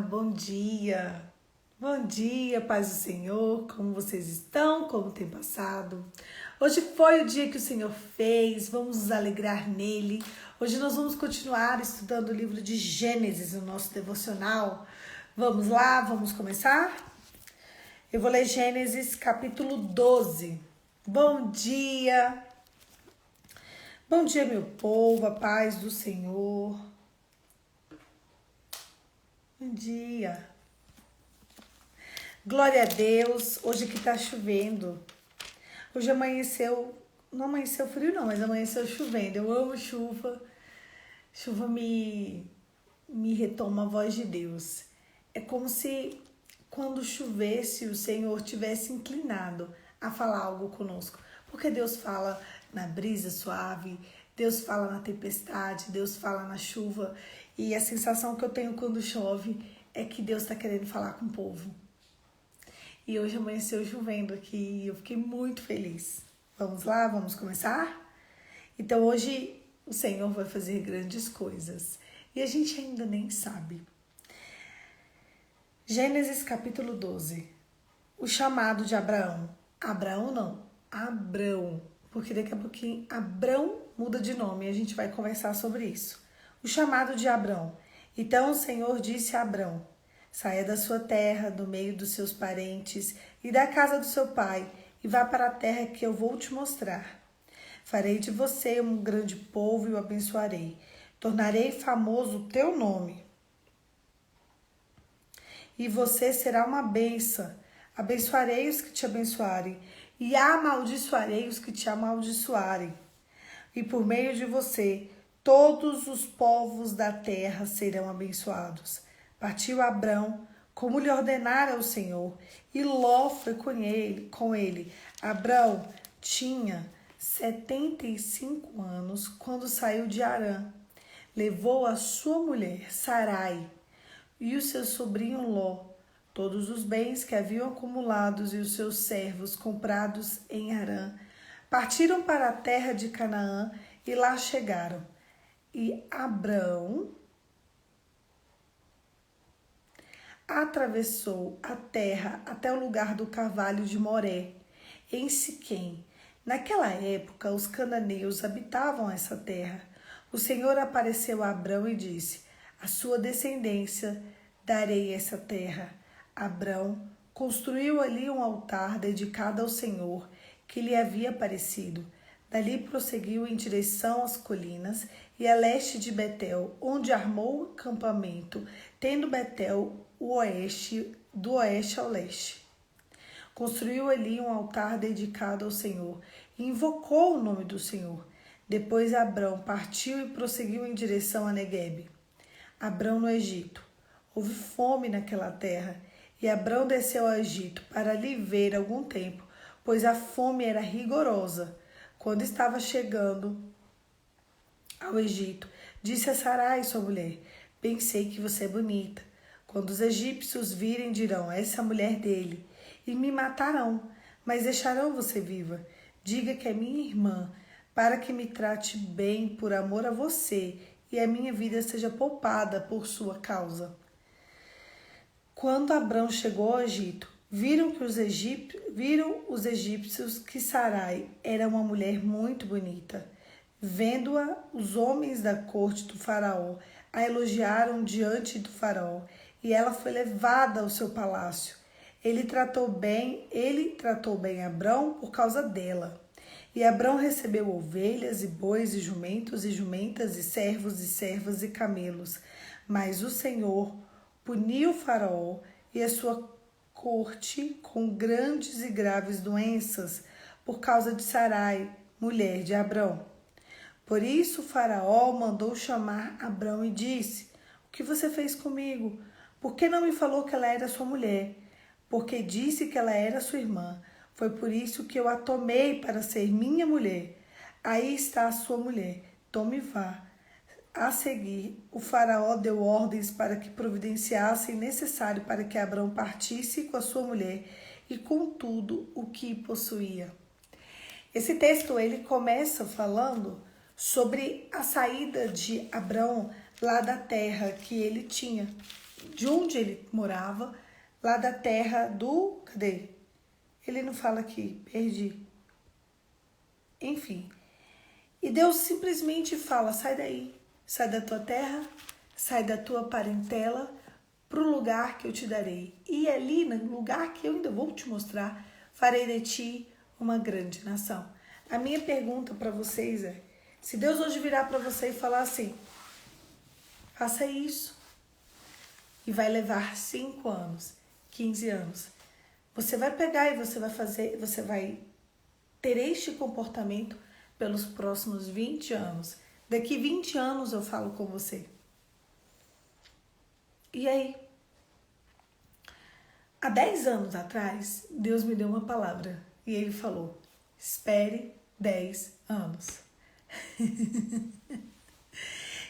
bom dia! Bom dia, paz do Senhor, como vocês estão, como tem passado? Hoje foi o dia que o Senhor fez, vamos nos alegrar nele. Hoje nós vamos continuar estudando o livro de Gênesis, o nosso devocional. Vamos lá, vamos começar? Eu vou ler Gênesis capítulo 12. Bom dia! Bom dia, meu povo, a paz do Senhor. Bom dia! Glória a Deus, hoje que tá chovendo. Hoje amanheceu, não amanheceu frio não, mas amanheceu chovendo. Eu amo chuva. Chuva me retoma a voz de Deus. É como se quando chovesse o Senhor tivesse inclinado a falar algo conosco. Porque Deus fala na brisa suave, Deus fala na tempestade, Deus fala na chuva. E a sensação que eu tenho quando chove é que Deus está querendo falar com o povo. E hoje amanheceu chovendo aqui e eu fiquei muito feliz. Vamos lá, vamos começar? Então hoje o Senhor vai fazer grandes coisas e a gente ainda nem sabe. Gênesis capítulo 12. O chamado de Abraão. Abraão não, Abrão. Porque daqui a pouquinho Abrão muda de nome e a gente vai conversar sobre isso. O chamado de Abrão. Então o Senhor disse a Abrão: saia da sua terra, do meio dos seus parentes e da casa do seu pai, e vá para a terra que eu vou te mostrar. Farei de você um grande povo e o abençoarei. Tornarei famoso o teu nome. E você será uma bênção. Abençoarei os que te abençoarem, e amaldiçoarei os que te amaldiçoarem. E por meio de você, todos os povos da terra serão abençoados. Partiu Abrão, como lhe ordenara o Senhor, e Ló foi com ele. Abrão tinha 75 anos quando saiu de Harã. Levou a sua mulher, Sarai, e o seu sobrinho Ló, todos os bens que haviam acumulados e os seus servos comprados em Harã. Partiram para a terra de Canaã e lá chegaram. E Abrão atravessou a terra até o lugar do carvalho de Moré, em Siquém. Naquela época, os cananeus habitavam essa terra. O Senhor apareceu a Abrão e disse: à sua descendência darei essa terra. Abrão construiu ali um altar dedicado ao Senhor, que lhe havia aparecido. Dali prosseguiu em direção às colinas e a leste de Betel, onde armou o acampamento, tendo Betel do oeste ao leste. Construiu ali um altar dedicado ao Senhor e invocou o nome do Senhor. Depois Abrão partiu e prosseguiu em direção a Neguebe. Abrão no Egito. Houve fome naquela terra e Abrão desceu ao Egito para ali ver algum tempo, pois a fome era rigorosa. Quando estava chegando ao Egito, disse a Sarai, sua mulher: bem sei que você é bonita. Quando os egípcios virem, dirão: essa mulher dele, e me matarão, mas deixarão você viva. Diga que é minha irmã, para que me trate bem por amor a você, e a minha vida seja poupada por sua causa. Quando Abrão chegou ao Egito, viram os egípcios que Sarai era uma mulher muito bonita. Vendo-a, os homens da corte do faraó a elogiaram diante do faraó, e ela foi levada ao seu palácio. Ele tratou bem Abrão por causa dela. E Abrão recebeu ovelhas e bois e jumentos e jumentas e servos e servas e camelos. Mas o Senhor puniu o faraó e a sua corte com grandes e graves doenças por causa de Sarai, mulher de Abrão. Por isso o faraó mandou chamar Abrão e disse: o que você fez comigo? Por que não me falou que ela era sua mulher? Porque disse que ela era sua irmã. Foi por isso que eu a tomei para ser minha mulher. Aí está a sua mulher. Tome e vá. A seguir, o faraó deu ordens para que providenciassem necessário para que Abrão partisse com a sua mulher e com tudo o que possuía. Esse texto ele começa falando sobre a saída de Abrão lá da terra que ele tinha. de onde ele morava, lá da terra do... Cadê? Ele não fala aqui, perdi. Enfim. E Deus simplesmente fala, sai daí, sai da tua terra, sai da tua parentela, para o lugar que eu te darei. E ali, no lugar que eu ainda vou te mostrar, farei de ti uma grande nação. A minha pergunta para vocês é, se Deus hoje virar para você e falar assim, faça isso, e vai levar 5 anos, 15 anos, você vai pegar e você vai fazer, você vai ter este comportamento pelos próximos 20 anos. Daqui 20 anos eu falo com você. E aí? Há 10 anos atrás, Deus me deu uma palavra. E ele falou, espere 10 anos.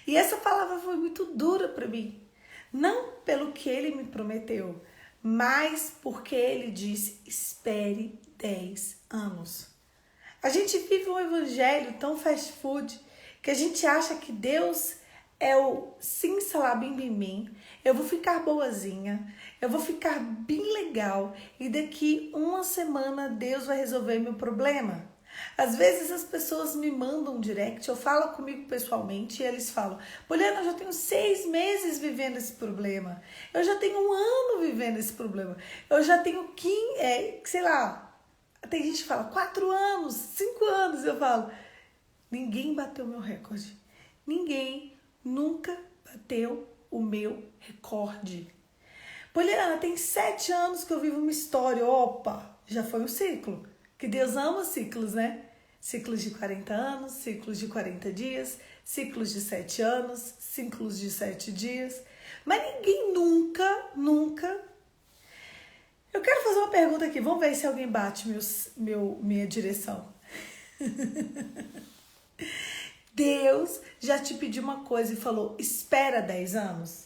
E essa palavra foi muito dura para mim. Não pelo que ele me prometeu, mas porque ele disse, espere 10 anos. A gente vive um evangelho tão fast food que a gente acha que Deus é o sim salabim bim bim, eu vou ficar boazinha, eu vou ficar bem legal e daqui uma semana Deus vai resolver meu problema. Às vezes as pessoas me mandam um direct, eu falo comigo pessoalmente e eles falam, Poliana, eu já tenho 6 meses vivendo esse problema, eu já tenho 1 ano vivendo esse problema, eu já tenho 15, sei lá, tem gente que fala 4 anos, 5 anos, eu falo, ninguém bateu meu recorde, ninguém nunca bateu o meu recorde. Poliana, tem 7 anos que eu vivo uma história, opa, já foi um ciclo. Que Deus ama ciclos, né? Ciclos de 40 anos, ciclos de 40 dias, ciclos de 7 anos, ciclos de 7 dias. Mas ninguém nunca... Eu quero fazer uma pergunta aqui, vamos ver se alguém bate minha direção. Deus já te pediu uma coisa e falou, espera 10 anos?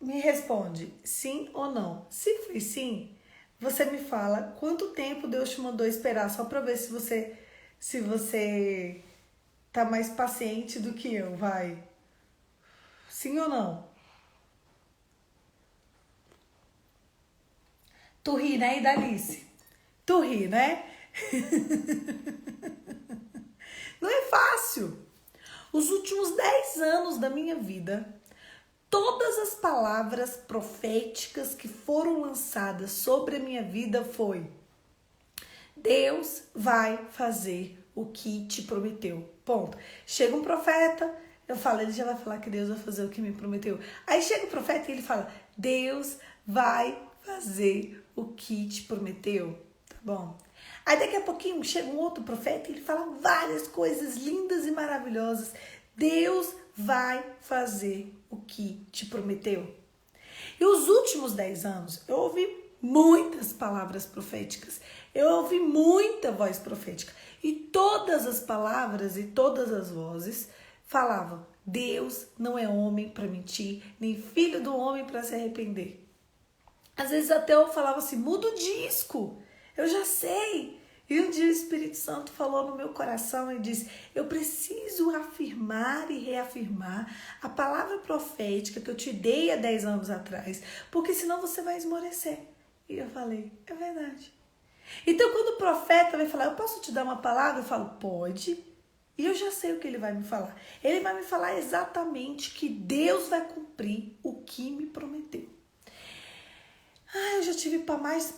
Me responde, sim ou não? Se foi sim... Você me fala quanto tempo Deus te mandou esperar, só para ver se você tá mais paciente do que eu, vai. Sim ou não? Tu ri, né, Idalice? Tu ri, né? Não é fácil. Os últimos 10 anos da minha vida, todas as palavras proféticas que foram lançadas sobre a minha vida foi: Deus vai fazer o que te prometeu. Ponto. Chega um profeta, eu falo, ele já vai falar que Deus vai fazer o que me prometeu. Aí chega o profeta e ele fala, Deus vai fazer o que te prometeu. Tá bom? Aí daqui a pouquinho chega um outro profeta e ele fala várias coisas lindas e maravilhosas. Deus vai fazer o que te prometeu. E os últimos 10 anos, eu ouvi muitas palavras proféticas. Eu ouvi muita voz profética. E todas as palavras e todas as vozes falavam, Deus não é homem para mentir, nem filho do homem para se arrepender. Às vezes até eu falava assim, muda o disco, eu já sei. E um dia o Espírito Santo falou no meu coração e disse, eu preciso afirmar e reafirmar a palavra profética que eu te dei há 10 anos atrás, porque senão você vai esmorecer. E eu falei, é verdade. Então quando o profeta vai falar, eu posso te dar uma palavra? Eu falo, pode. E eu já sei o que ele vai me falar. Ele vai me falar exatamente que Deus vai cumprir o que me prometeu. Eu já tive para mais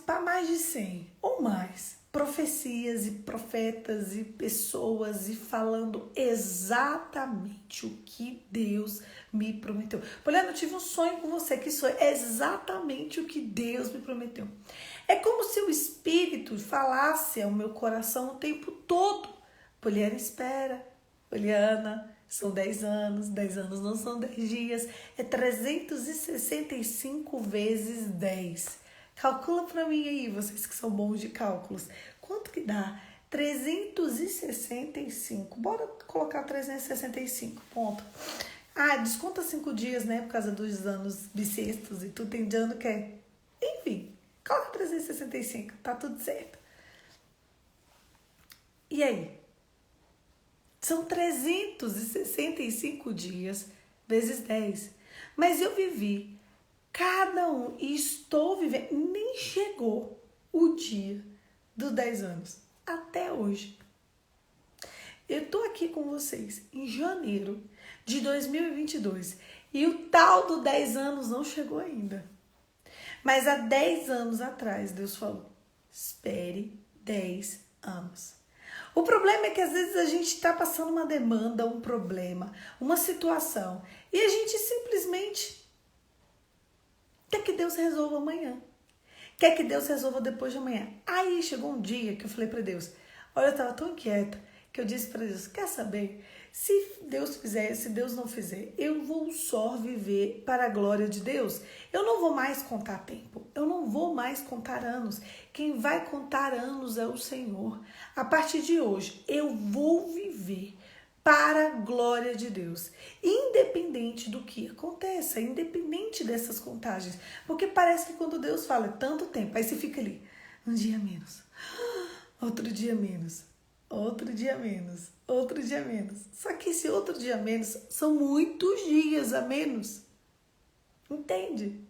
de 100 ou mais profecias e profetas e pessoas e falando exatamente o que Deus me prometeu. Poliana, eu tive um sonho com você, que isso é exatamente o que Deus me prometeu. É como se o Espírito falasse ao meu coração o tempo todo. Poliana, espera. Poliana, são 10 anos. 10 anos não são 10 dias. É 365 vezes 10. Calcula para mim aí, vocês que são bons de cálculos. Quanto que dá? 365. Bora colocar 365, ponto. Desconta 5 dias, né? Por causa dos anos bissextos e tudo. Tem de ano que é... Enfim, coloca 365. Tá tudo certo. E aí? São 365 dias vezes 10. Mas eu vivi cada um e estou vivendo. Nem chegou o dia dos 10 anos. Até hoje. Eu tô aqui com vocês em janeiro de 2022 e o tal do 10 anos não chegou ainda. Mas há 10 anos atrás, Deus falou, espere 10 anos. O problema é que às vezes a gente está passando uma demanda, um problema, uma situação e a gente simplesmente quer que Deus resolva amanhã. Quer que Deus resolva depois de amanhã. Aí chegou um dia que eu falei para Deus, olha, eu estava tão inquieta que eu disse para Deus, quer saber? Se Deus fizer, se Deus não fizer, eu vou só viver para a glória de Deus. Eu não vou mais contar tempo, eu não vou mais contar anos. Quem vai contar anos é o Senhor. A partir de hoje, eu vou viver para a glória de Deus, independente do que aconteça, independente dessas contagens. Porque parece que quando Deus fala tanto tempo, aí você fica ali, um dia menos, outro dia menos. Outro dia menos, outro dia menos. Só que esse outro dia menos são muitos dias a menos. Entende?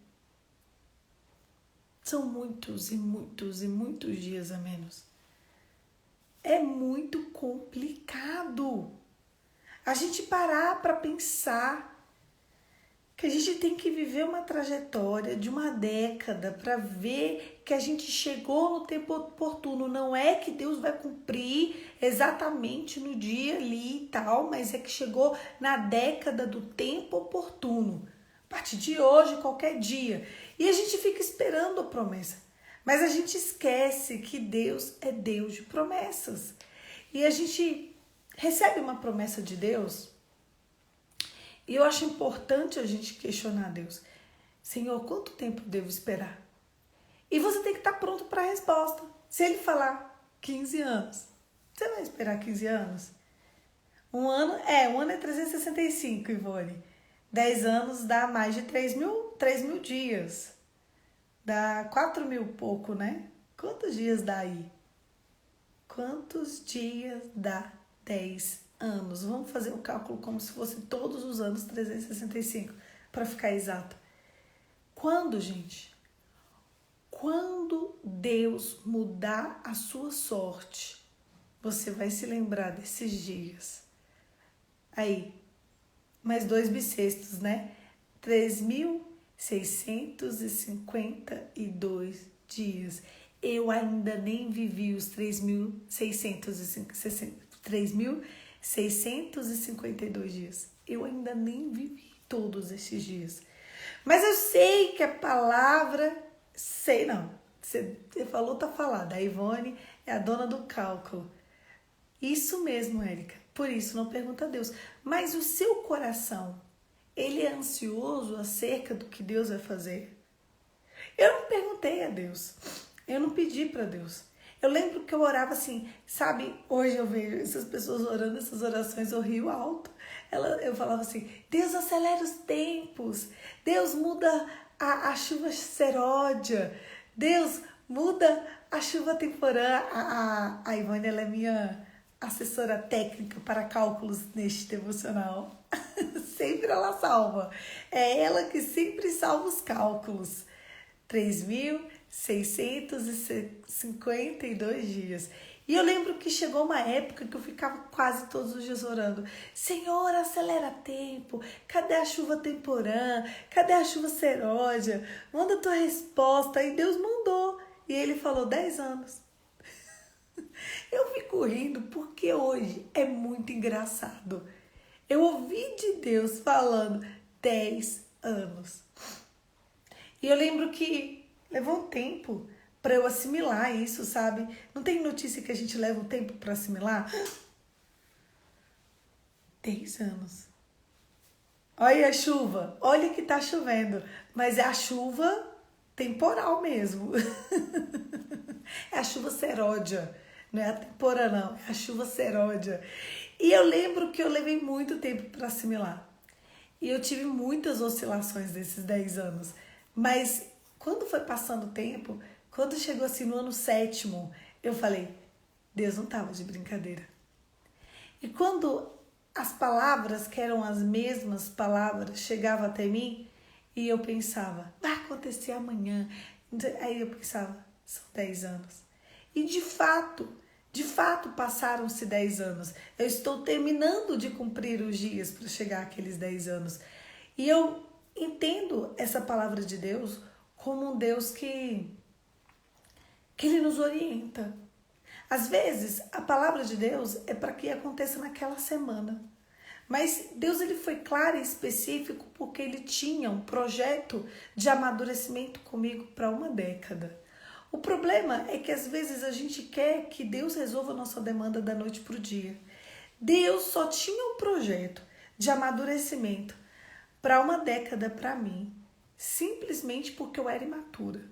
São muitos e muitos e muitos dias a menos. É muito complicado a gente parar para pensar que a gente tem que viver uma trajetória de uma década para ver que a gente chegou no tempo oportuno. Não é que Deus vai cumprir exatamente no dia ali e tal, mas é que chegou na década do tempo oportuno. A partir de hoje, qualquer dia. E a gente fica esperando a promessa. Mas a gente esquece que Deus é Deus de promessas. E a gente recebe uma promessa de Deus. E eu acho importante a gente questionar Deus. Senhor, quanto tempo devo esperar? E você tem que estar pronto para a resposta. Se ele falar 15 anos, você vai esperar 15 anos? Um ano é 365, Ivone. 10 anos dá mais de 3 mil dias. Dá 4 mil pouco, né? Quantos dias dá aí? Quantos dias dá 10 anos? Vamos fazer o cálculo como se fosse todos os anos 365, para ficar exato. Quando, gente? Quando Deus mudar a sua sorte, você vai se lembrar desses dias. Aí, mais 2 bissextos, né? 3.652 dias. Eu ainda nem vivi os 3.652 dias. Eu ainda nem vivi todos esses dias. Mas eu sei que a palavra... Sei não. Você falou, tá falado. A Ivone é a dona do cálculo. Isso mesmo, Érica. Por isso, não pergunta a Deus. Mas o seu coração, ele é ansioso acerca do que Deus vai fazer? Eu não perguntei a Deus. Eu não pedi para Deus. Eu lembro que eu orava assim, sabe? Hoje eu vejo essas pessoas orando essas orações, eu rio alto. Eu falava assim, Deus acelera os tempos. Deus muda a chuva seródia. Deus muda a chuva temporã. A Ivone, ela é minha assessora técnica para cálculos neste devocional. Sempre ela salva. É ela que sempre salva os cálculos. 3.652 dias. E eu lembro que chegou uma época que eu ficava quase todos os dias orando. Senhor, acelera tempo. Cadê a chuva temporã? Cadê a chuva seródia? Manda a tua resposta. E Deus mandou. E ele falou 10 anos. Eu fico rindo porque hoje é muito engraçado. Eu ouvi de Deus falando 10 anos. E eu lembro que levou um tempo para eu assimilar isso, sabe? Não tem notícia que a gente leva um tempo para assimilar? 10 anos. Olha a chuva, olha que tá chovendo, mas é a chuva temporal mesmo. É a chuva seródia, não é a temporã não, é a chuva seródia. E eu lembro que eu levei muito tempo para assimilar. E eu tive muitas oscilações desses 10 anos. Mas quando foi passando o tempo, quando chegou assim no ano 7º, eu falei, Deus não estava de brincadeira. E quando as palavras, que eram as mesmas palavras, chegavam até mim, E eu pensava, vai acontecer amanhã. Aí eu pensava, são 10 anos. E de fato passaram-se 10 anos. Eu estou terminando de cumprir os dias para chegar àqueles 10 anos. E eu entendo essa palavra de Deus como um Deus que Ele nos orienta. Às vezes, a palavra de Deus é para que aconteça naquela semana. Mas Deus ele foi claro e específico porque Ele tinha um projeto de amadurecimento comigo para uma década. O problema é que às vezes a gente quer que Deus resolva a nossa demanda da noite para o dia. Deus só tinha um projeto de amadurecimento para uma década para mim, simplesmente porque eu era imatura.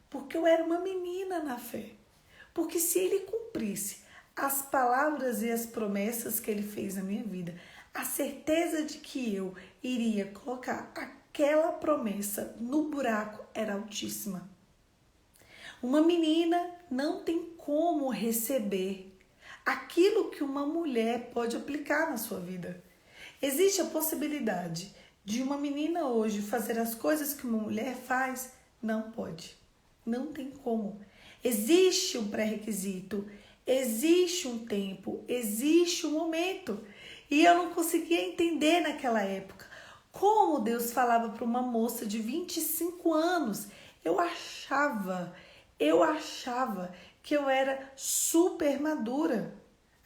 Porque eu era uma menina na fé. Porque se Ele cumprisse as palavras e as promessas que Ele fez na minha vida, a certeza de que eu iria colocar aquela promessa no buraco era altíssima. Uma menina não tem como receber aquilo que uma mulher pode aplicar na sua vida. Existe a possibilidade de uma menina hoje fazer as coisas que uma mulher faz? Não pode. Não tem como. Existe um pré-requisito, existe um tempo, existe um momento. E eu não conseguia entender naquela época como Deus falava para uma moça de 25 anos. Eu achava que eu era super madura.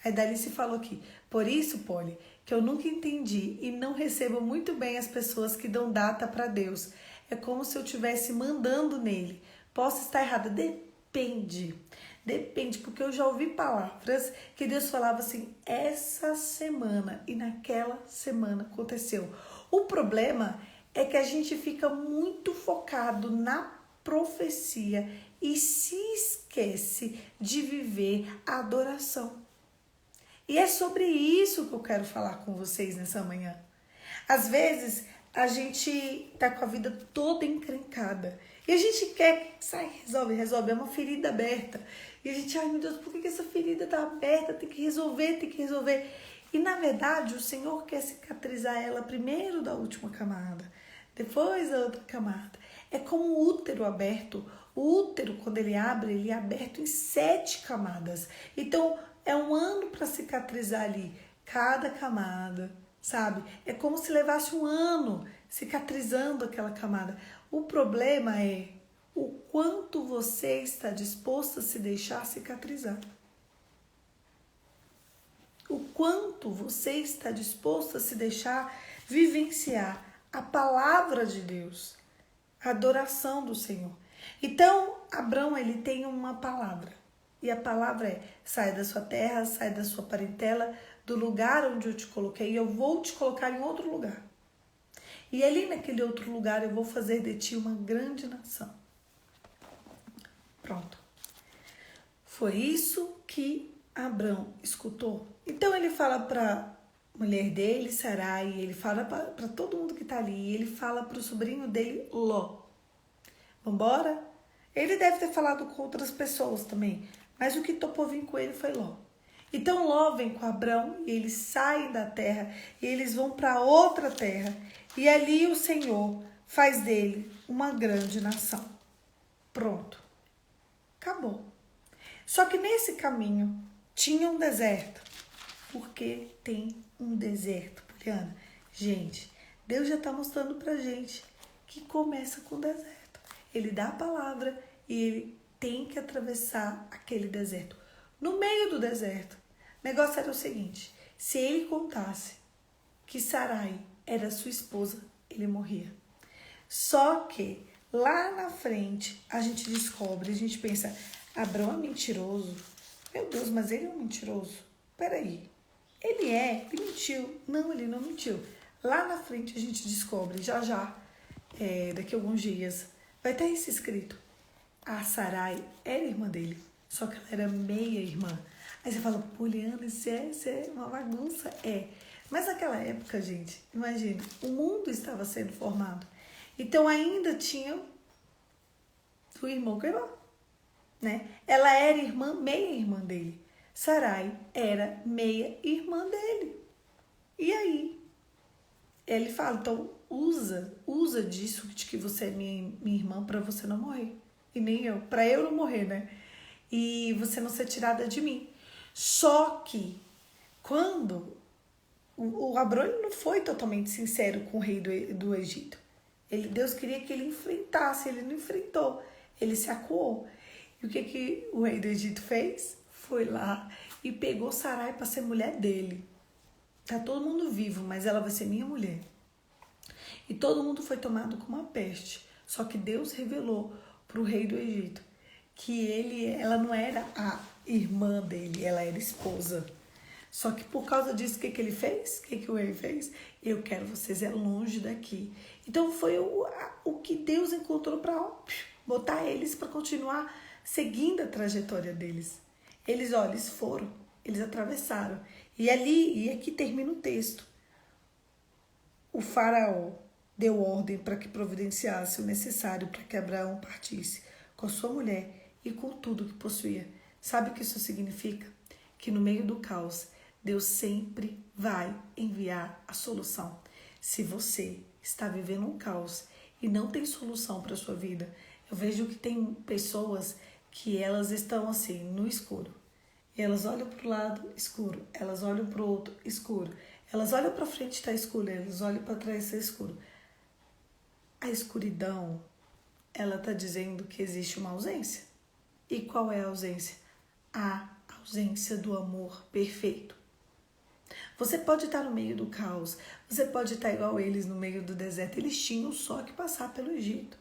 Aí Dalice falou aqui, por isso, Polly, que eu nunca entendi e não recebo muito bem as pessoas que dão data para Deus. É como se eu estivesse mandando nele. Posso estar errada? Depende, porque eu já ouvi palavras que Deus falava assim, essa semana e naquela semana aconteceu. O problema é que a gente fica muito focado na profecia e se esquece de viver a adoração. E é sobre isso que eu quero falar com vocês nessa manhã. Às vezes, a gente tá com a vida toda encrencada. E a gente quer, sai, resolve. É uma ferida aberta. E a gente, ai meu Deus, por que essa ferida tá aberta? Tem que resolver. E na verdade, o Senhor quer cicatrizar ela primeiro da última camada, depois da outra camada. É como o útero aberto. O útero, quando ele é aberto em 7 camadas. Então, é um ano para cicatrizar ali cada camada, sabe? É como se levasse um ano cicatrizando aquela camada. O problema é o quanto você está disposto a se deixar cicatrizar. O quanto você está disposto a se deixar vivenciar a palavra de Deus, a adoração do Senhor. Então, Abrão, ele tem uma palavra. E a palavra é, sai da sua terra, sai da sua parentela, do lugar onde eu te coloquei, e eu vou te colocar em outro lugar. E ali naquele outro lugar eu vou fazer de ti uma grande nação. Pronto. Foi isso que Abrão escutou. Então ele fala para a mulher dele, Sarai, ele fala para todo mundo que está ali, ele fala para o sobrinho dele, Ló. Vambora? Ele deve ter falado com outras pessoas também, mas o que topou vir com ele foi Ló. Então Ló vem com Abrão e eles saem da terra e eles vão para outra terra. E ali o Senhor faz dele uma grande nação. Pronto. Acabou. Só que nesse caminho tinha um deserto. Por que tem um deserto, Poliana? Gente, Deus já está mostrando pra gente que começa com o deserto. Ele dá a palavra e ele tem que atravessar aquele deserto. No meio do deserto, o negócio era o seguinte, se ele contasse que Sarai era sua esposa, ele morria. Só que lá na frente a gente descobre, a gente pensa, Abrão é mentiroso. Meu Deus, mas ele é um mentiroso. Peraí, ele mentiu. Não, ele não mentiu. Lá na frente a gente descobre, daqui a alguns dias, vai ter isso escrito. A Sarai era irmã dele, só que ela era meia irmã. Aí você fala, Poliana, isso é uma bagunça. É. Mas naquela época, gente, imagina, o mundo estava sendo formado. Então ainda tinha o irmão com a irmã, né? Ela era meia irmã dele. Sarai era meia irmã dele. E aí? Ele fala, então, usa disso de que você é minha irmã para você não morrer. E nem eu, para eu não morrer, né? E você não ser tirada de mim. Só que quando o Abrão ele não foi totalmente sincero com o rei do Egito. Deus queria que ele enfrentasse, ele não enfrentou. Ele se acuou. E o que o rei do Egito fez? Foi lá e pegou Sarai para ser mulher dele. Tá todo mundo vivo, mas ela vai ser minha mulher. E todo mundo foi tomado com uma peste. Só que Deus revelou para o rei do Egito que ela não era a irmã dele, ela era esposa. Só que por causa disso, o que ele fez? O que o rei fez? Eu quero vocês longe daqui. Então foi o que Deus encontrou para botar eles para continuar seguindo a trajetória deles. Eles foram, eles atravessaram. E aqui termina o texto. O faraó deu ordem para que providenciasse o necessário para que Abraão partisse com a sua mulher e com tudo que possuía. Sabe o que isso significa? Que no meio do caos, Deus sempre vai enviar a solução. Se você está vivendo um caos e não tem solução para a sua vida, eu vejo que tem pessoas que elas estão assim, no escuro. E elas olham para o lado, escuro. Elas olham para o outro, escuro. Elas olham para frente, está escuro. Elas olham para trás, está escuro. A escuridão, ela está dizendo que existe uma ausência. E qual é a ausência? A ausência do amor perfeito. Você pode estar no meio do caos. Você pode estar igual eles no meio do deserto. Eles tinham só que passar pelo Egito.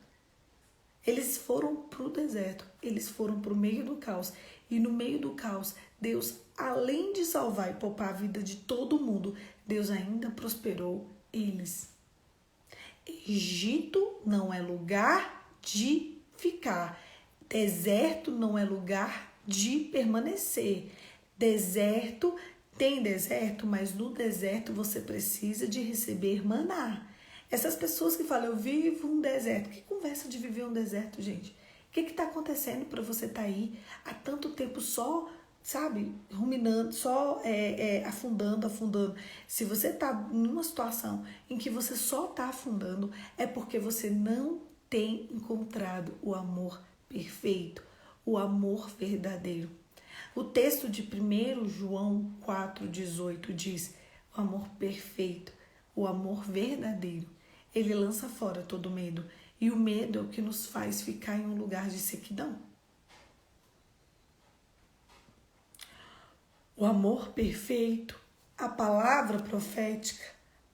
Eles foram para o deserto. Eles foram para o meio do caos. E no meio do caos, Deus, além de salvar e poupar a vida de todo mundo, Deus ainda prosperou eles. Egito não é lugar de ficar. Deserto não é lugar de permanecer. Tem deserto, mas no deserto você precisa de receber maná. Essas pessoas que falam, eu vivo um deserto. Que conversa de viver um deserto, gente? O que está acontecendo para você estar aí há tanto tempo só, sabe, ruminando, só afundando. Se você está numa situação em que você só está afundando, é porque você não tem encontrado o amor perfeito, o amor verdadeiro. O texto de 1 João 4,18 diz, o amor perfeito, o amor verdadeiro, ele lança fora todo medo. E o medo é o que nos faz ficar em um lugar de sequidão. O amor perfeito, a palavra profética,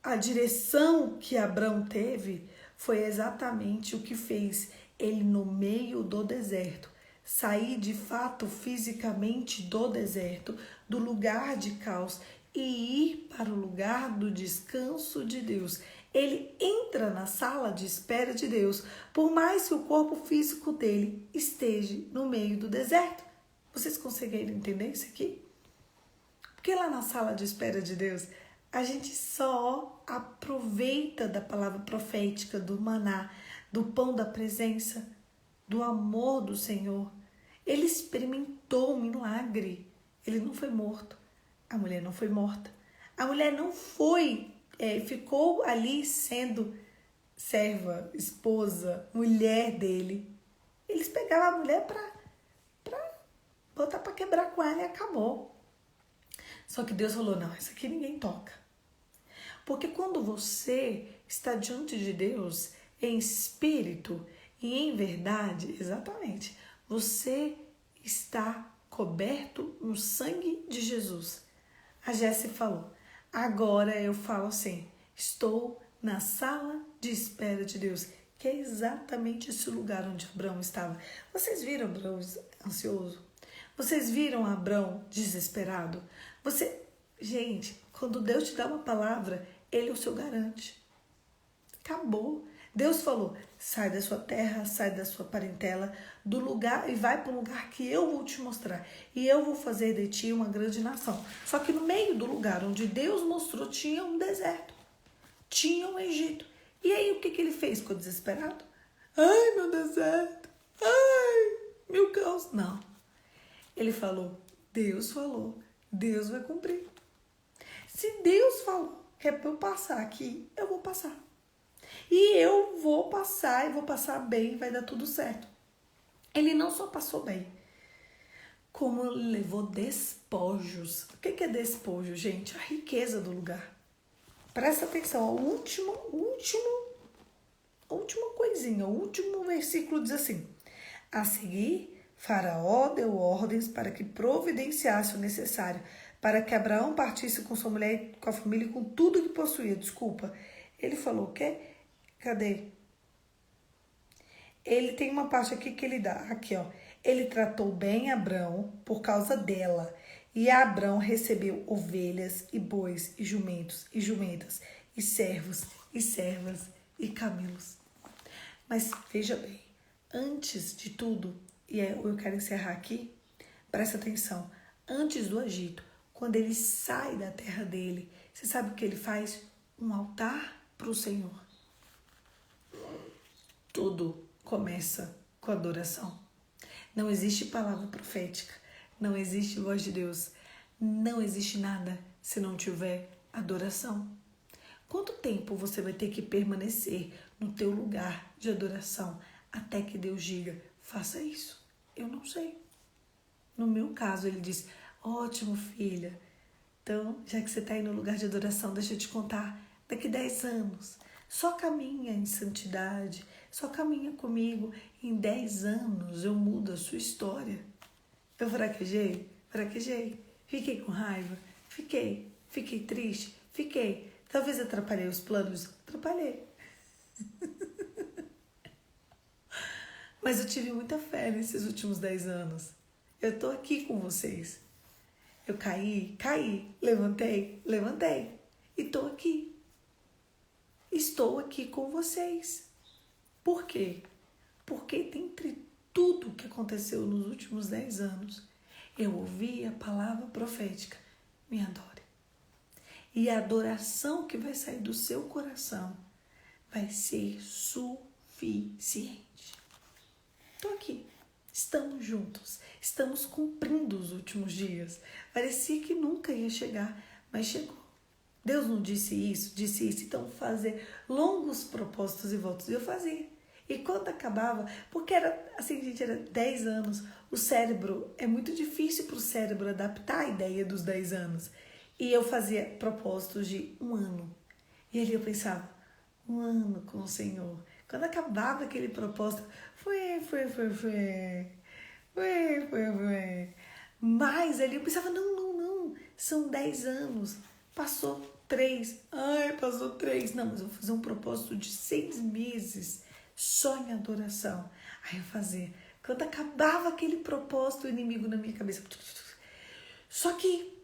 a direção que Abrão teve foi exatamente o que fez ele no meio do deserto sair de fato fisicamente do deserto, do lugar de caos e ir para o lugar do descanso de Deus. Ele entra na sala de espera de Deus, por mais que o corpo físico dele esteja no meio do deserto. Vocês conseguiram entender isso aqui? Porque lá na sala de espera de Deus, a gente só aproveita da palavra profética, do maná, do pão da presença, do amor do Senhor. Ele experimentou um milagre. Ele não foi morto. A mulher não foi morta. A mulher não foi, ficou ali sendo serva, esposa, mulher dele. Eles pegavam a mulher para botar para quebrar com ela e acabou. Só que Deus falou, não, isso aqui ninguém toca. Porque quando você está diante de Deus em espírito e em verdade, exatamente, você está coberto no sangue de Jesus. A Jéssica falou, agora eu falo assim, estou na sala de espera de Deus, que é exatamente esse lugar onde Abrão estava. Vocês viram Abrão ansioso? Vocês viram Abrão desesperado? Gente, quando Deus te dá uma palavra, Ele é o seu garante. Acabou. Deus falou, sai da sua terra, sai da sua parentela, do lugar e vai para o lugar que eu vou te mostrar. E eu vou fazer de ti uma grande nação. Só que no meio do lugar onde Deus mostrou tinha um deserto, tinha um Egito. E aí o que ele fez? Ficou desesperado? Ai, meu deserto. Ai, meu caos. Não. Ele falou, Deus vai cumprir. Se Deus falou que é para eu passar aqui, eu vou passar. E eu vou passar, e vou passar bem, vai dar tudo certo. Ele não só passou bem, como levou despojos. O que é despojo, gente? A riqueza do lugar. Presta atenção, a última coisinha, o último versículo diz assim: a seguir, Faraó deu ordens para que providenciasse o necessário para que Abraão partisse com sua mulher, com a família e com tudo que possuía. Desculpa, ele falou o quê? Cadê? Ele tem uma parte aqui que ele dá, aqui ó. Ele tratou bem Abrão por causa dela. E Abrão recebeu ovelhas e bois e jumentos e jumentas e servos e servas e camelos. Mas veja bem, antes de tudo, e eu quero encerrar aqui, presta atenção, antes do Egito, quando ele sai da terra dele, você sabe o que ele faz? Um altar para o Senhor. Tudo começa com adoração. Não existe palavra profética, não existe voz de Deus, não existe nada se não tiver adoração. Quanto tempo você vai ter que permanecer no teu lugar de adoração até que Deus diga, faça isso? Eu não sei. No meu caso, ele disse, ótimo, filha. Então, já que você está aí no lugar de adoração, deixa eu te contar, daqui 10 anos, só caminha em santidade, só caminha comigo, em 10 anos eu mudo a sua história. Eu fraquejei, fiquei com raiva, fiquei triste, fiquei. Talvez atrapalhei os planos, atrapalhei. Mas eu tive muita fé nesses últimos 10 anos. Eu tô aqui com vocês. Eu caí, levantei. E tô aqui. Estou aqui com vocês. Por quê? Porque dentre tudo que aconteceu nos últimos 10 anos, eu ouvi a palavra profética, me adore. E a adoração que vai sair do seu coração vai ser suficiente. Estou aqui, estamos juntos, estamos cumprindo os últimos dias. Parecia que nunca ia chegar, mas chegou. Deus não disse isso, então fazer longos propósitos e votos. Eu fazia. E quando acabava, porque era assim, gente, era 10 anos, o cérebro, é muito difícil para o cérebro adaptar a ideia dos 10 anos. E eu fazia propósitos de 1 ano. E ali eu pensava, 1 ano com o Senhor. Quando acabava aquele propósito, foi. Mas ali eu pensava, não, são 10 anos. Passou 3. Passou 3. Não, mas eu vou fazer um propósito de 6 meses só em adoração. Aí eu fazia. Quando acabava aquele propósito, o inimigo na minha cabeça. Só que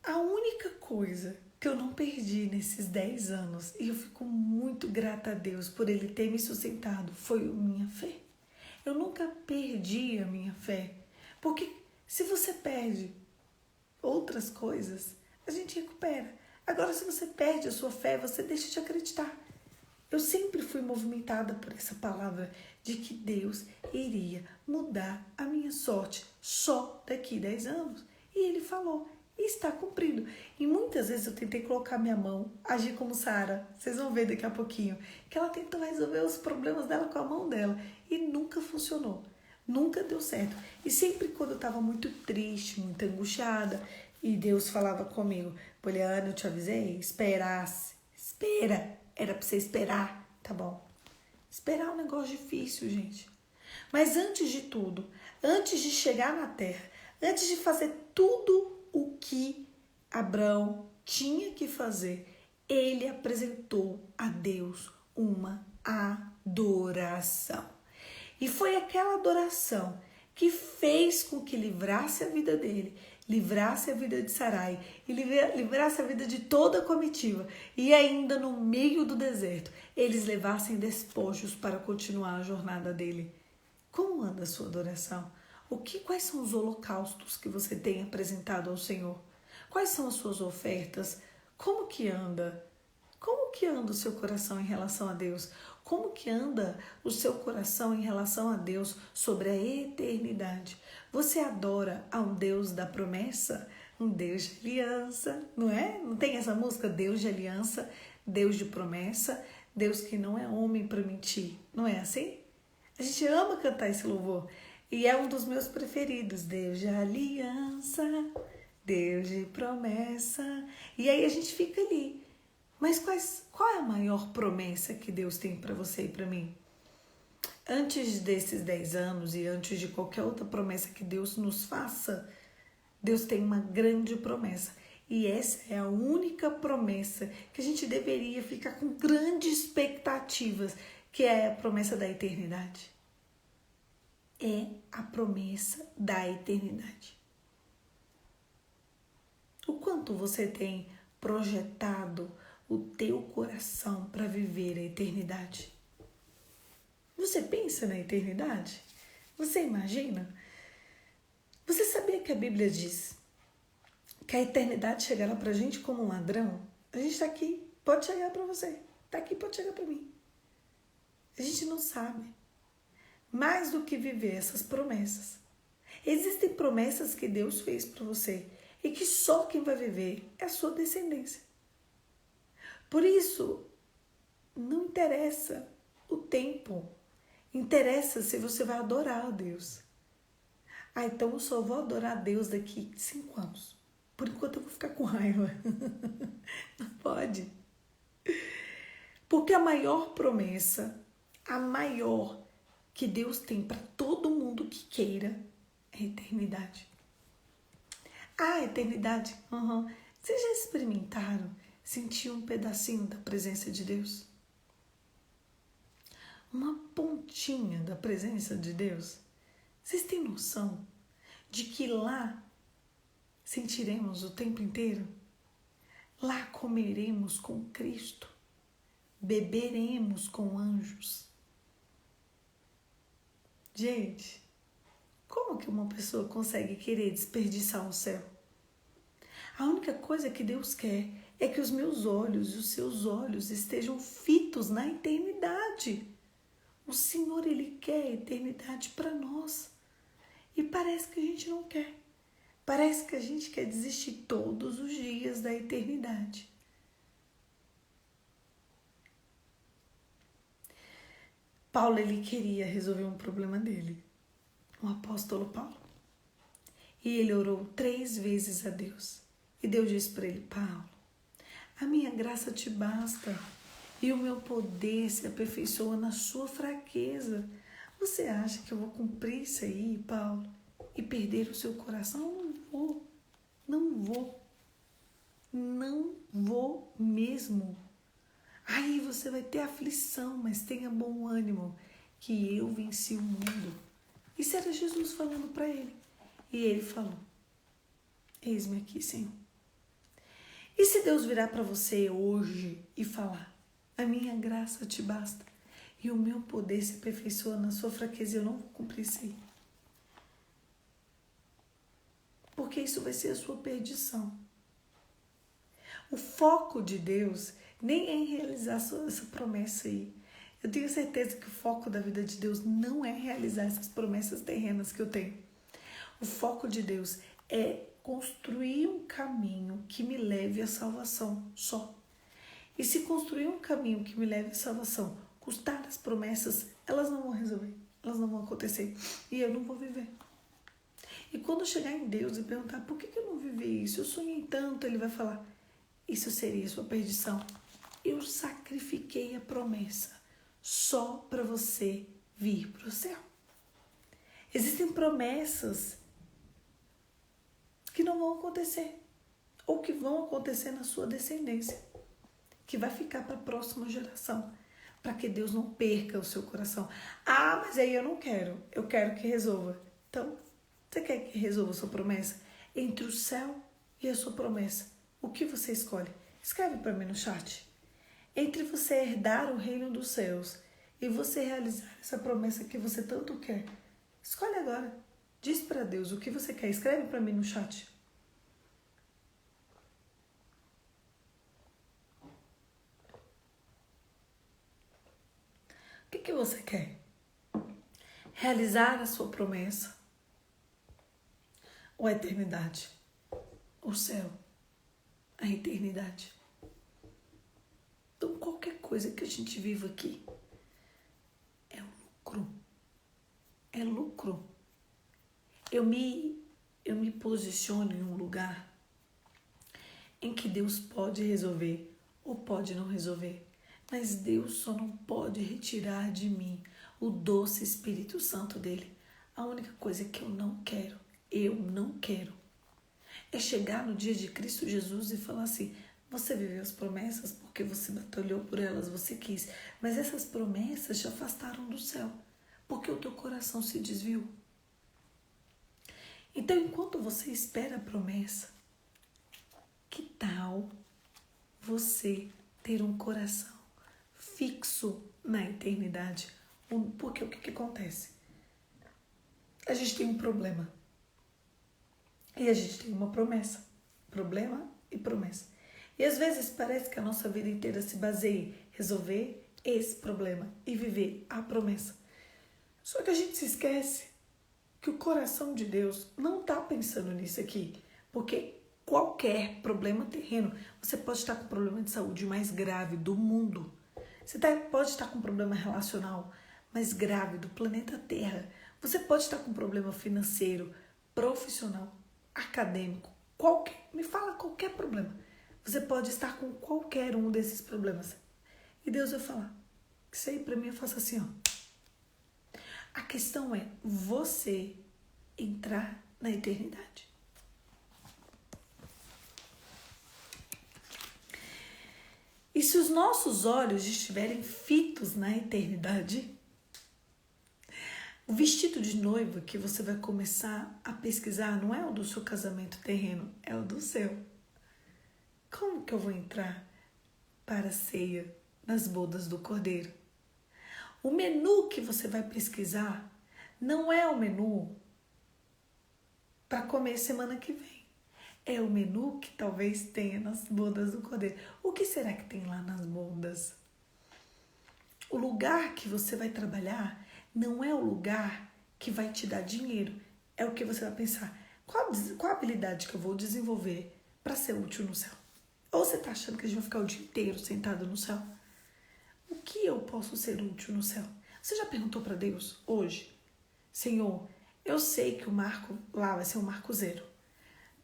a única coisa que eu não perdi nesses 10 anos, e eu fico muito grata a Deus por Ele ter me sustentado, foi a minha fé. Eu nunca perdi a minha fé. Porque se você perde outras coisas, a gente recupera. Agora, se você perde a sua fé, você deixa de acreditar. Eu sempre fui movimentada por essa palavra de que Deus iria mudar a minha sorte só daqui 10 anos. E Ele falou, e está cumprindo. E muitas vezes eu tentei colocar minha mão, agir como Sara. Vocês vão ver daqui a pouquinho. Que ela tentou resolver os problemas dela com a mão dela. E nunca funcionou. Nunca deu certo. E sempre quando eu estava muito triste, muito angustiada, e Deus falava comigo, Poliana, eu te avisei, esperasse. Espera. Era para você esperar, tá bom? Esperar é um negócio difícil, gente. Mas antes de tudo, antes de chegar na terra, antes de fazer tudo o que Abraão tinha que fazer, ele apresentou a Deus uma adoração. E foi aquela adoração que fez com que livrasse a vida dele, livrasse a vida de Sarai e livrasse a vida de toda a comitiva. E ainda no meio do deserto, eles levassem despojos para continuar a jornada dele. Como anda a sua adoração? Quais são os holocaustos que você tem apresentado ao Senhor? Quais são as suas ofertas? Como que anda? Como que anda o seu coração em relação a Deus? Como que anda o seu coração em relação a Deus sobre a eternidade? Você adora a um Deus da promessa? Um Deus de aliança, não é? Não tem essa música, Deus de aliança? Deus de promessa, Deus que não é homem para mentir. Não é assim? A gente ama cantar esse louvor. E é um dos meus preferidos. Deus de aliança, Deus de promessa. E aí a gente fica ali. Mas qual é a maior promessa que Deus tem para você e para mim? Antes desses 10 anos e antes de qualquer outra promessa que Deus nos faça, Deus tem uma grande promessa. E essa é a única promessa que a gente deveria ficar com grandes expectativas, que é a promessa da eternidade. É a promessa da eternidade. O quanto você tem projetado o teu coração para viver a eternidade? Você pensa na eternidade? Você imagina? Você sabia que a Bíblia diz que a eternidade chegará pra gente como um ladrão? A gente tá aqui, pode chegar pra você. Tá aqui, pode chegar pra mim. A gente não sabe. Mais do que viver essas promessas. Existem promessas que Deus fez pra você e que só quem vai viver é a sua descendência. Por isso, não interessa o tempo. Interessa se você vai adorar a Deus. Ah, então eu só vou adorar a Deus daqui 5 anos. Por enquanto eu vou ficar com raiva. Não pode. Porque a maior promessa, a maior que Deus tem para todo mundo que queira, é a eternidade. A eternidade. Vocês já experimentaram sentir um pedacinho da presença de Deus? Uma pontinha da presença de Deus? Vocês têm noção de que lá sentiremos o tempo inteiro? Lá comeremos com Cristo, beberemos com anjos. Gente, como que uma pessoa consegue querer desperdiçar o céu? A única coisa que Deus quer é que os meus olhos e os seus olhos estejam fitos na eternidade. O Senhor, Ele quer a eternidade para nós. E parece que a gente não quer. Parece que a gente quer desistir todos os dias da eternidade. Paulo, ele queria resolver um problema dele. O apóstolo Paulo. E ele orou 3 vezes a Deus. E Deus disse para ele: Paulo, a minha graça te basta. E o meu poder se aperfeiçoa na sua fraqueza. Você acha que eu vou cumprir isso aí, Paulo? E perder o seu coração? Não vou mesmo. Aí você vai ter aflição, mas tenha bom ânimo, que eu venci o mundo. Isso era Jesus falando para ele. E ele falou: eis-me aqui, Senhor. E se Deus virar para você hoje e falar: a minha graça te basta e o meu poder se aperfeiçoa na sua fraqueza, eu não vou cumprir isso aí. Porque isso vai ser a sua perdição. O foco de Deus nem é em realizar essa promessa aí. Eu tenho certeza que o foco da vida de Deus não é realizar essas promessas terrenas que eu tenho. O foco de Deus é construir um caminho que me leve à salvação só. E se construir um caminho que me leve à salvação custar as promessas, elas não vão resolver, elas não vão acontecer e eu não vou viver. E quando chegar em Deus e perguntar: por que eu não vivi isso? Eu sonhei tanto. Ele vai falar: isso seria sua perdição. Eu sacrifiquei a promessa só para você vir para o céu. Existem promessas que não vão acontecer ou que vão acontecer na sua descendência, que vai ficar para a próxima geração, para que Deus não perca o seu coração. Ah, mas aí eu não quero. Eu quero que resolva. Então, você quer que resolva a sua promessa? Entre o céu e a sua promessa, o que você escolhe? Escreve para mim no chat. Entre você herdar o reino dos céus e você realizar essa promessa que você tanto quer, escolhe agora. Diz para Deus o que você quer. Escreve para mim no chat. O que você quer? Realizar a sua promessa? Ou a eternidade? O céu? A eternidade? qualquer coisa que a gente viva aqui é lucro. É lucro. Eu me posiciono em um lugar em que Deus pode resolver ou pode não resolver. Mas Deus só não pode retirar de mim o doce Espírito Santo dele. A única coisa que eu não quero, é chegar no dia de Cristo Jesus e falar assim: você viveu as promessas porque você batalhou por elas, você quis. Mas essas promessas te afastaram do céu, porque o teu coração se desviou. Então, enquanto você espera a promessa, que tal você ter um coração fixo na eternidade? Porque o que acontece? A gente tem um problema e a gente tem uma promessa. Problema e promessa. E às vezes parece que a nossa vida inteira se baseia em resolver esse problema e viver a promessa. Só que a gente se esquece que o coração de Deus não está pensando nisso aqui. Porque qualquer problema terreno, você pode estar com o problema de saúde mais grave do mundo. Você pode estar com um problema relacional mais grave do planeta Terra. Você pode estar com um problema financeiro, profissional, acadêmico, me fala qualquer problema. Você pode estar com qualquer um desses problemas. E Deus vai falar: isso aí pra mim eu faço assim, ó. A questão é você entrar na eternidade. E se os nossos olhos estiverem fitos na eternidade, o vestido de noiva que você vai começar a pesquisar não é o do seu casamento terreno, é o do céu. Como que eu vou entrar para a ceia nas bodas do Cordeiro? O menu que você vai pesquisar não é o menu para comer semana que vem. É o menu que talvez tenha nas bodas do Cordeiro. O que será que tem lá nas bodas? O lugar que você vai trabalhar não é o lugar que vai te dar dinheiro. É o que você vai pensar. Qual a habilidade que eu vou desenvolver para ser útil no céu? Ou você está achando que a gente vai ficar o dia inteiro sentado no céu? O que eu posso ser útil no céu? Você já perguntou para Deus hoje? Senhor, eu sei que o marco lá vai ser um marco zero.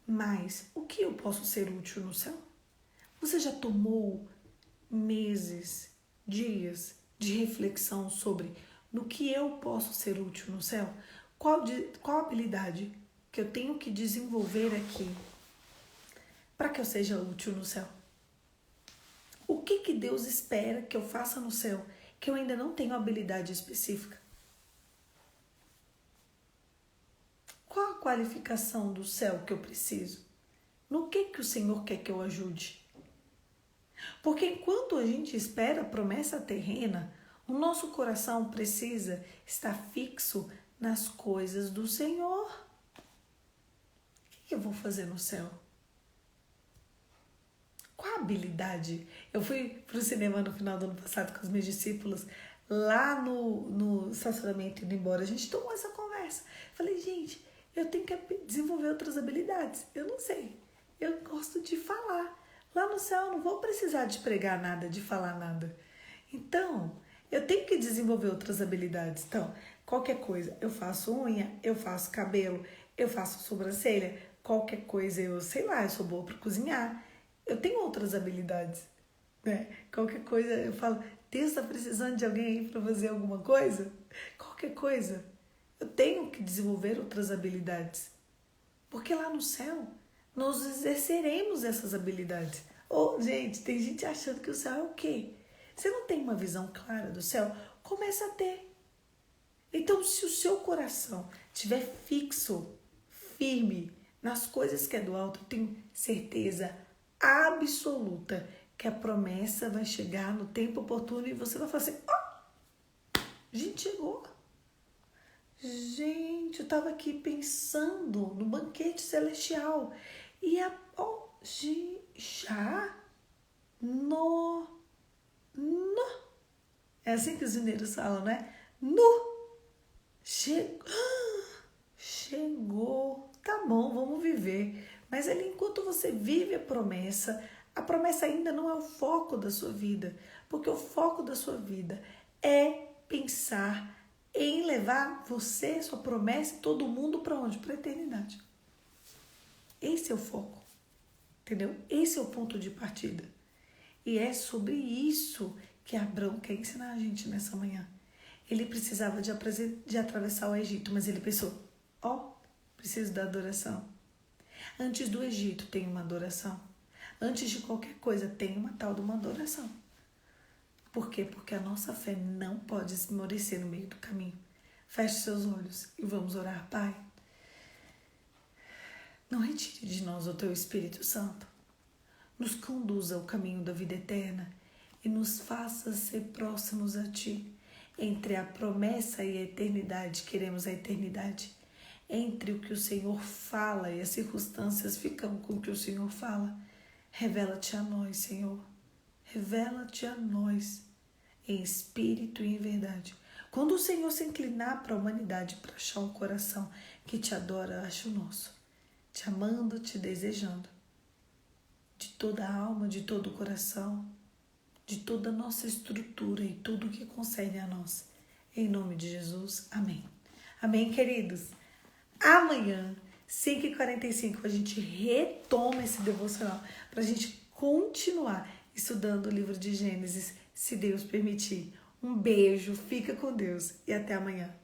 Mas o que eu posso ser útil no céu? Você já tomou meses, dias de reflexão sobre no que eu posso ser útil no céu? Qual habilidade que eu tenho que desenvolver aqui para que eu seja útil no céu? O que Deus espera que eu faça no céu que eu ainda não tenho habilidade específica? Qual a qualificação do céu que eu preciso? No que o Senhor quer que eu ajude? Porque enquanto a gente espera a promessa terrena, o nosso coração precisa estar fixo nas coisas do Senhor. O que eu vou fazer no céu? Qual a habilidade? Eu fui para o cinema no final do ano passado com os meus discípulos, lá no estacionamento, indo embora. A gente tomou essa conversa. Falei, gente, eu tenho que desenvolver outras habilidades. Eu não sei. Eu gosto de falar. Lá no céu eu não vou precisar de pregar nada, de falar nada. Então, eu tenho que desenvolver outras habilidades. Então, qualquer coisa, eu faço unha, eu faço cabelo, eu faço sobrancelha, qualquer coisa, eu sou boa para cozinhar. Eu tenho outras habilidades, né? Qualquer coisa, eu falo, Deus está precisando de alguém aí para fazer alguma coisa? Qualquer coisa. Eu tenho que desenvolver outras habilidades. Porque lá no céu, nós exerceremos essas habilidades. Gente, tem gente achando que o céu é o quê? Você não tem uma visão clara do céu? Começa a ter. Então, se o seu coração estiver fixo, firme nas coisas que é do alto, eu tenho certeza absoluta que a promessa vai chegar no tempo oportuno e você vai falar assim, a gente chegou. Gente, eu estava aqui pensando no banquete celestial. E já? No. É assim que os mineiros falam, né? Chegou. Tá bom, vamos viver. Mas ali, enquanto você vive a promessa, A promessa ainda não é o foco da sua vida, porque o foco da sua vida é pensar em levar você, sua promessa e todo mundo para onde? Para a eternidade. Esse é o foco, entendeu? Esse é o ponto de partida. E é sobre isso que Abrão quer ensinar a gente nessa manhã. Ele precisava de atravessar o Egito, mas ele pensou, preciso da adoração. Antes do Egito tem uma adoração. Antes de qualquer coisa tem uma tal de uma adoração. Por quê? Porque a nossa fé não pode esmorecer no meio do caminho. Feche seus olhos e vamos orar, Pai. Não retire de nós o Teu Espírito Santo. Nos conduza ao caminho da vida eterna e nos faça ser próximos a Ti. Entre a promessa e a eternidade, queremos a eternidade. Entre o que o Senhor fala e as circunstâncias ficam com o que o Senhor fala. Revela-te a nós, Senhor. Revela-te a nós, em espírito e em verdade. Quando o Senhor se inclinar para a humanidade, para achar um coração que te adora, acha o nosso. Te amando, te desejando. De toda a alma, de todo o coração, de toda a nossa estrutura e tudo que concerne a nós. Em nome de Jesus, amém. Amém, queridos? Amanhã, 5h45, a gente retoma esse devocional para a gente continuar estudando o livro de Gênesis, se Deus permitir. Um beijo, fica com Deus e até amanhã.